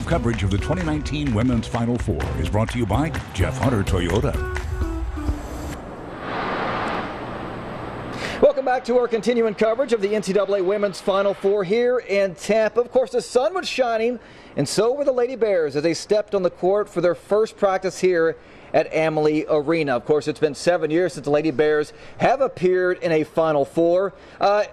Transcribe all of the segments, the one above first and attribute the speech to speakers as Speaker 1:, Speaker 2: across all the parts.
Speaker 1: coverage of the 2019 Women's Final Four is brought to you by Jeff Hunter Toyota.
Speaker 2: Welcome back to our continuing coverage of the NCAA Women's Final Four here in Tampa. Of course, the sun was shining, and so were the Lady Bears as they stepped on the court for their first practice here at Amalie Arena. Of course, it's been 7 years since the Lady Bears have appeared in a Final Four.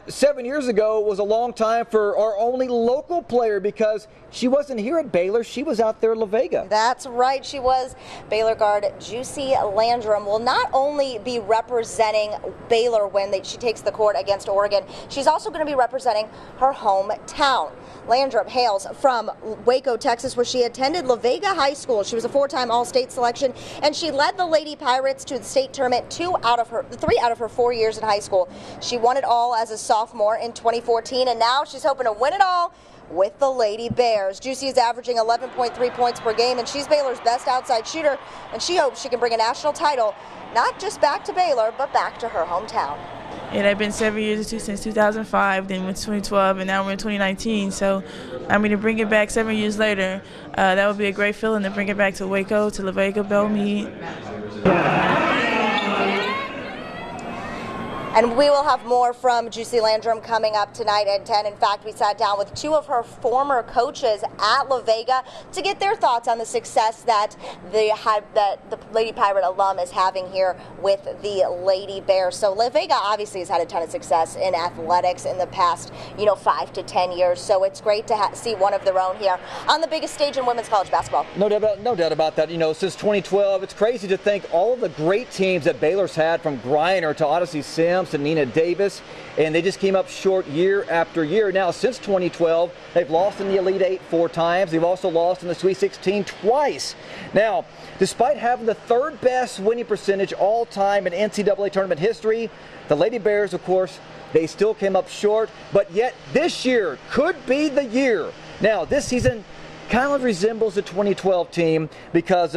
Speaker 2: 7 years ago was a long time for our only local player because she wasn't here at Baylor. She was out there at La Vega.
Speaker 3: That's right. She was. Baylor guard Juicy Landrum will not only be representing Baylor when she takes the court against Oregon, she's also going to be representing her hometown. Landrum hails from Waco, Texas, where she attended La Vega High School. She was a four-time All-State selection, and she led the Lady Pirates to the state tournament 3 out of her 4 years in high school. She won it all as a sophomore in 2014, and now she's hoping to win it all with the Lady Bears. Juicy is averaging 11.3 points per game, and she's Baylor's best outside shooter, and she hopes she can bring a national title, not just back to Baylor, but back to her hometown.
Speaker 4: Yeah, that's been 7 years since 2005, then went 2012, and now we're in 2019. So, I mean, to bring it back 7 years later, that would be a great feeling to bring it back to Waco, to La Vega, Belmead.
Speaker 3: And we will have more from Juicy Landrum coming up tonight at 10. In fact, we sat down with two of her former coaches at La Vega to get their thoughts on the success that the Lady Pirate alum is having here with the Lady Bears. So La Vega obviously has had a ton of success in athletics in the past, 5 to 10 years. So it's great to see one of their own here on the biggest stage in women's college basketball.
Speaker 2: No doubt about that. Since 2012, it's crazy to think all of the great teams that Baylor's had, from Griner to Odyssey Sims and Nina Davis, and they just came up short year after year. Now, since 2012, they've lost in the Elite Eight 4 times. They've also lost in the Sweet 16 twice. Now, despite having the third best winning percentage all time in NCAA tournament history, the Lady Bears, of course, they still came up short, but yet this year could be the year. Now, this season kind of resembles the 2012 team because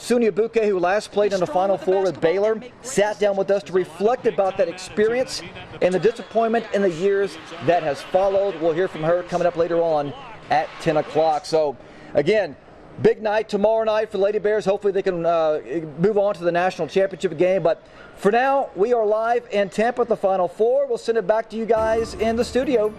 Speaker 2: Sonia Bouquet, who last played in the Final Four with Baylor, sat down with us to reflect about that experience and the disappointment in the years that has followed. We'll hear from her coming up later on at 10 o'clock. So, again, big night tomorrow night for the Lady Bears. Hopefully they can move on to the national championship game. But for now, we are live in Tampa at the Final Four. We'll send it back to you guys in the studio.